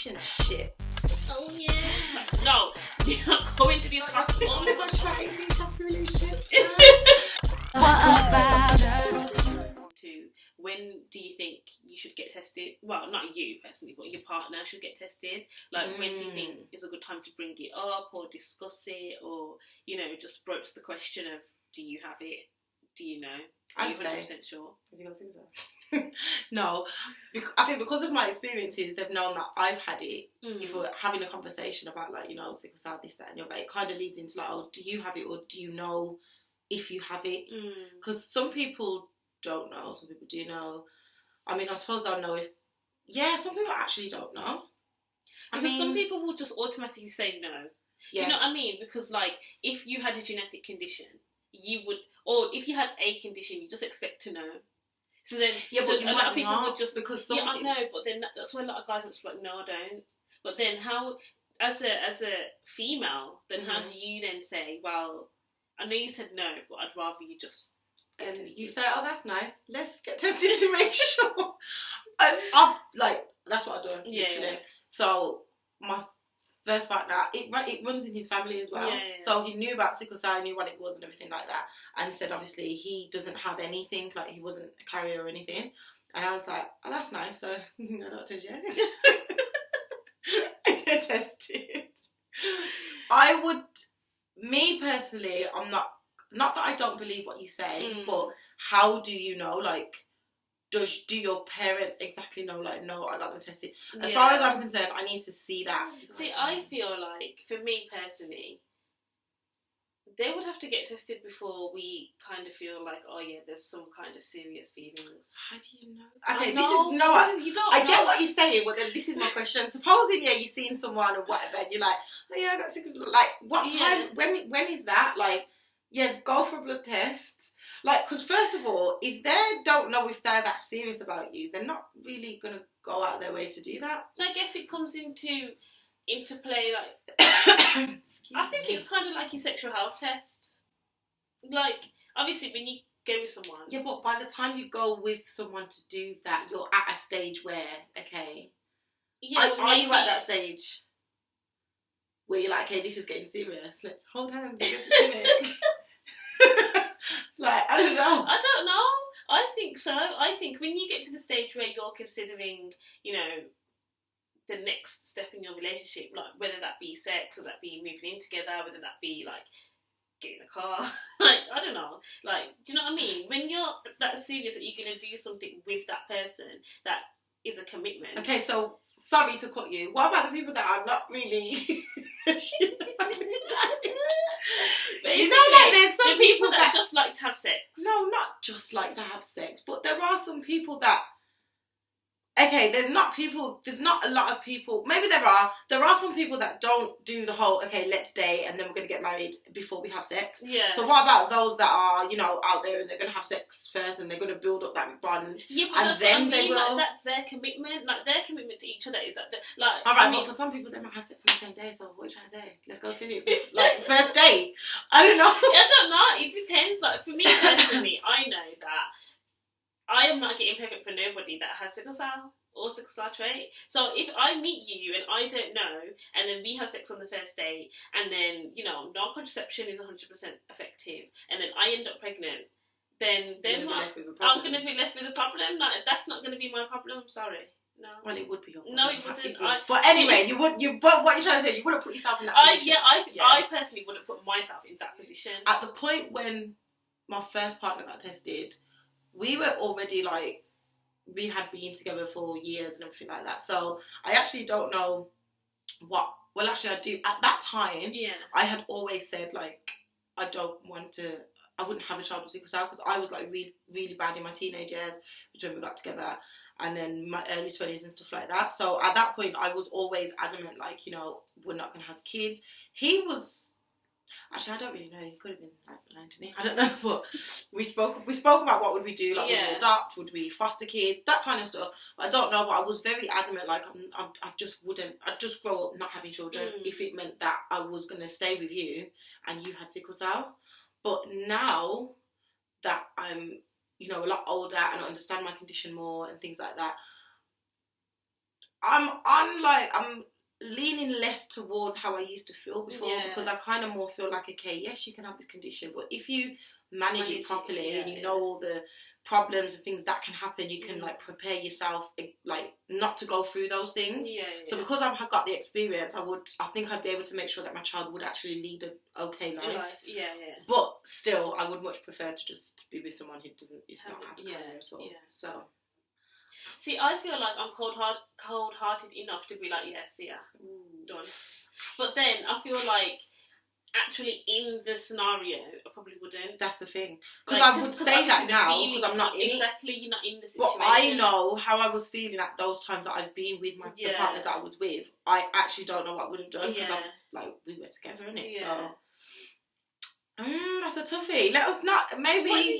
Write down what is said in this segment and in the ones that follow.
relationships. Oh yeah. No, you're not going to discuss all Oh my gosh, that is really tough relationships. To when do you think you should get tested? Well, not you personally, but your partner should get tested. Like, when do you think is a good time to bring it up or discuss it, or just broach the question of, do you have it? Do you know? Are you 100% sure? Have you got so? No, I think because of my experiences, they've known that I've had it. If we're having a conversation about sickle cell, this, that, and the other, it kind of leads into oh, do you have it, or do you know if you have it? Because some people don't know, some people do know. I mean, I suppose I'll know if. Yeah, some people actually don't know. Because some people will just automatically say no. Yeah. Do you know what I mean? Because if you had a genetic condition, you would, or if you had a condition, you just expect to know. So then, but a lot of people would just because I know, but then that's why a lot of guys are just like, no, I don't. But then how, as a female, then how do you then say, well, I know you said no, but I'd rather you just. And you say, oh, that's nice. Let's get tested to make sure. That's what I do. Literally. Yeah. So my first partner, it runs in his family as well. Yeah. So he knew about sickle cell, knew what it was and everything like that, and said obviously he doesn't have anything, like he wasn't a carrier or anything. And I was like, oh, that's nice. So I don't test yet. I get tested. I would, me personally, I'm not that I don't believe what you say, but how do you know? Do your parents exactly know? No, I got them tested. As far as I'm concerned, I need to see that. See, I feel like, for me personally, they would have to get tested before we kind of feel like, oh yeah, there's some kind of serious feelings. How do you know? Okay, I get what you're saying, but then this is my question. Supposing you've seen someone or whatever, and you're like, oh yeah, I got sickle cell. What time? When is that? Go for a blood test. Because first of all, if they don't know if they're that serious about you, they're not really going to go out their way to do that. I guess it comes into play, I think it's kind of like your sexual health test. Obviously, when you go with someone... Yeah, but by the time you go with someone to do that, you're at a stage where, okay... Yeah, are you at that stage where you're like, okay, this is getting serious, let's hold hands and go to clinic? I don't know. I don't know. I think so. I think when you get to the stage where you're considering, the next step in your relationship, whether that be sex or that be moving in together, whether that be getting a car, I don't know. Do you know what I mean? When you're that serious that you're going to do something with that person, that is a commitment. Okay, so sorry to cut you. What about the people that are not really? There's some people that just like to have sex. No, not just like to have sex, but there are some people that. Okay, there's not a lot of people. Maybe there are some people that don't do the whole, okay, let's date and then we're going to get married before we have sex. Yeah. So what about those that are, out there and they're going to have sex first and they're going to build up that bond? Yeah, but and then they will. That's their commitment. Their commitment to each other is that, Alright, but for some people they might have sex on the same day, so what are you trying to say? Let's go clinic. First date. I don't know. I don't know. It depends. For me personally, I know that I am not getting pregnant for nobody that has sickle cell or sickle cell trait. So if I meet you and I don't know, and then we have sex on the first date, and then, non-contraception is 100% effective, and then I end up pregnant, then I'm going to be left with a problem. That's not going to be my problem. I'm sorry. No. Well, it would be your problem. No, it wouldn't. But anyway, but what you're trying to say, you wouldn't put yourself in that position. I personally wouldn't put myself in that position. At the point when my first partner got tested, we were already we had been together for years and everything like that. So I actually don't know what. Well, actually, I do. At that time, I had always said I don't want to. I wouldn't have a child with sickle cell because I was really, really bad in my teenage years, which when we got together, and then my early 20s and stuff like that. So at that point, I was always adamant, we're not going to have kids. He was. Actually, I don't really know. He could have been lying to me. I don't know, but we spoke about what would we do, would we adopt, would we foster kids, that kind of stuff. I don't know, but I was very adamant. I just wouldn't. I'd just grow up not having children if it meant that I was going to stay with you and you had sickle cell. But now that I'm, a lot older and I understand my condition more and things like that, I'm leaning less towards how I used to feel before, Yeah. because I kind of more feel like, okay, yes, you can have this condition, but if you manage it properly, yeah, and you know all the problems and things that can happen, you can like prepare yourself like not to go through those things. So because I've got the experience, I think I'd be able to make sure that my child would actually lead an okay life. But still, I would much prefer to just be with someone who is not Avocado at all. So see, I feel like I'm cold-hearted enough to be like, yes, done. But then I feel like actually in the scenario, I probably wouldn't. That's the thing. Because I would say that now, because I'm not in it. Exactly, you're not in the situation. But I know how I was feeling at those times that I've been with the partners that I was with. I actually don't know what I would have done, because we were together, innit? So that's a toughie. Let us not, maybe...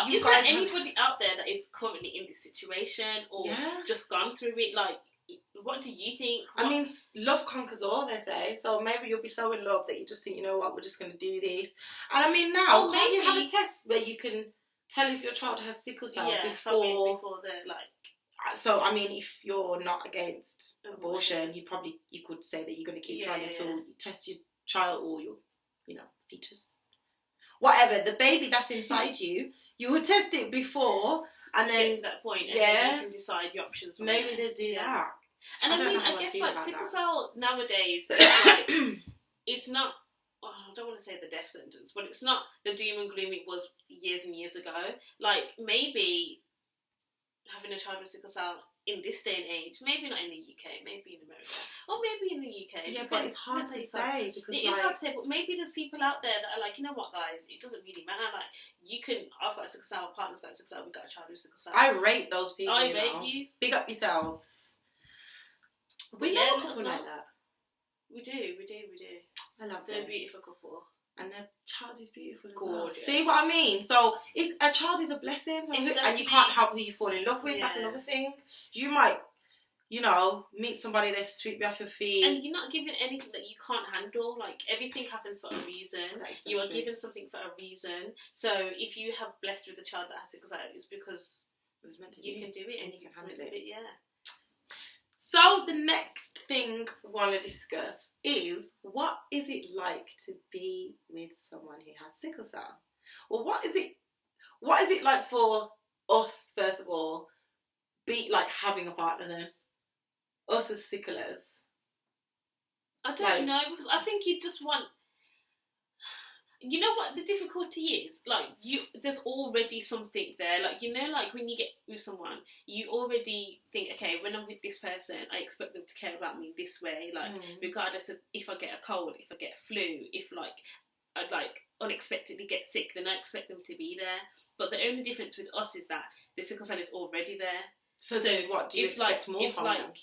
Is there anybody out there that is currently in this situation or just gone through it? Like, what do you think? I mean, love conquers all, they say. So maybe you'll be so in love that you just think, you know what, we're just going to do this. And I mean, now, can't you have a test where you can tell if your child has sickle cell before the, like... So, I mean, if you're not against abortion, you could say that you're going to keep trying until you test your child or your, fetus. Whatever, the baby that's inside you, you would test it before, and then get to that point, and then you can decide your options. Maybe they'll do that. And I guess like sickle cell nowadays, it's like it's not. Oh, I don't want to say the death sentence, but it's not the doom and gloom it was years and years ago. Like maybe having a child with sickle cell in this day and age, maybe not in the UK, maybe in America, or maybe in the UK. Yeah, but it's hard to say, because it is hard to say. But maybe there's people out there that are like, you know what, guys, it doesn't really matter. Like, I've got a sickle cell, my partner's got a sickle cell, we've got a child with sickle cell. I rate those people. I rate you. Big up yourselves. We know a couple like that. We do. I love them. They're a beautiful couple. And their child is beautiful as well. See what I mean? So a child is a blessing, and you can't help who you fall in love with. That's another thing. You might, meet somebody that sweep you off your feet, and you're not given anything that you can't handle. Like, everything happens for a reason. You are given something for a reason. So if you have blessed with a child that has sickle cell, it's because it was meant to you can do it, and you can handle it. So the next thing we want to discuss is, what is it like to be with someone who has sickle cell? Well, what is it like for us, first of all, having a partner then? Us as sicklers. I don't know, because I think you just want... You know what the difficulty is? Like, there's already something there. Like, like when you get with someone, you already think, okay, when I'm with this person, I expect them to care about me this way. Like, regardless of if I get a cold, if I get a flu, if I unexpectedly get sick, then I expect them to be there. But the only difference with us is that the sickle cell is already there. So then what, do you expect more from them?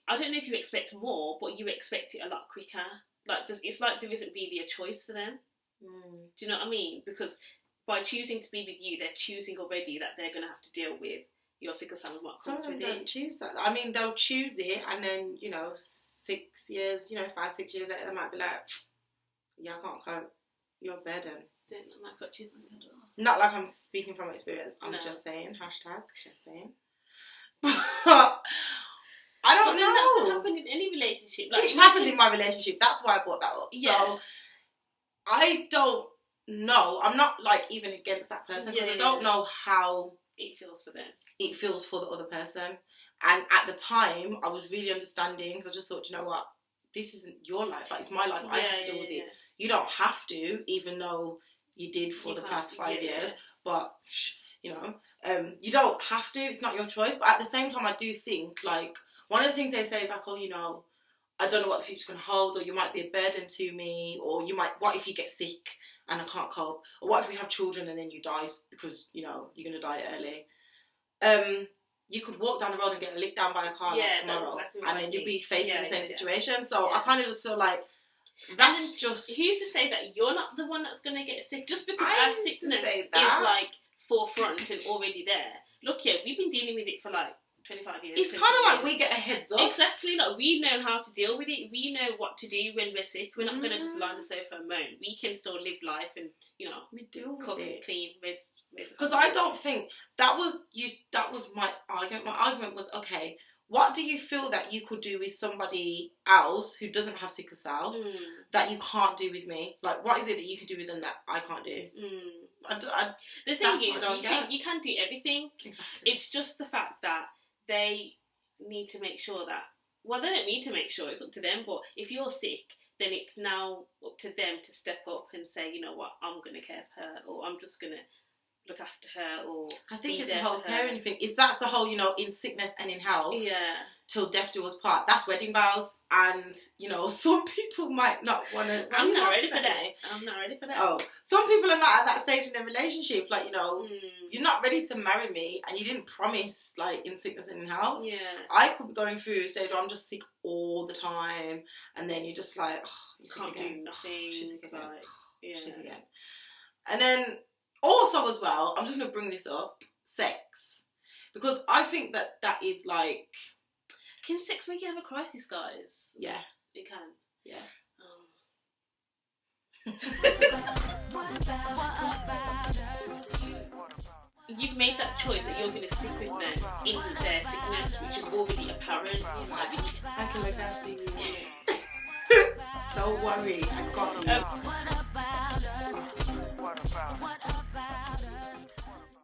I don't know if you expect more, but you expect it a lot quicker. Like, it's like there isn't really a choice for them. Do you know what I mean? Because by choosing to be with you, they're choosing already that they're going to have to deal with your sickle cell and what comes with it. Some of them don't choose that. I mean, they'll choose it, and then, 6 years, 5, 6 years later, they might be like, yeah, I can't cope. You're burden. Not like I'm speaking from experience. I'm just saying. # just saying. I don't know. That could happen in any relationship. Like, it's happened in my relationship. That's why I brought that up. Yeah. So I don't know. I'm not even against that person, because I don't know how it feels for them. It feels for the other person. And at the time, I was really understanding, because I just thought, you know what? This isn't your life. Like, it's my life. I have to deal with it. You don't have to, even though you did for the past 5 years. But, you don't have to. It's not your choice. But at the same time, I do think, one of the things they say is I don't know what the future's going to hold, or you might be a burden to me, or what if you get sick and I can't cope, or what if we have children and then you die because, you're going to die early. You could walk down the road and get licked down by a car tomorrow, and then you'd be facing the same situation. So I kind of just feel like that's just... Who's to say that you're not the one that's going to get sick? Just because our sickness is forefront and already there. Look, we've been dealing with it for 25 years. It's kind of like we get a heads up. Exactly, we know how to deal with it. We know what to do when we're sick. We're not going to just lie on the sofa and moan. We can still live life and, we deal with cook, it. Clean, because I don't think that was my argument. My argument was, okay, what do you feel that you could do with somebody else who doesn't have sickle cell that you can't do with me? Like, what is it that you can do with them that I can't do? The thing is, you can do everything. Exactly. It's just the fact that they need to make sure that, well, they don't need to make sure, it's up to them, but if you're sick, then it's now up to them to step up and say, you know what, I'm going to care for her, or I'm just going to look after her, or I think it's the whole caring thing. That's the whole, in sickness and in health. Yeah. Till death do us part. That's wedding vows, and some people might not want to. I'm not ready for that. I'm not ready for that. Oh, some people are not at that stage in their relationship. Like, you're not ready to marry me, and you didn't promise, like, in sickness and in health. Yeah. I could be going through a stage where I'm just sick all the time, and then you're just like, you can't do nothing. She's sick again. Yeah. She's sick again. And then also as well, I'm just gonna bring this up: sex, because I think that is like. Can sex make you have a crisis, guys? Yeah. It can. Yeah. You've made that choice that you're going to stick with them in their sickness, which is already apparent. I can look after you. Don't worry, I got you.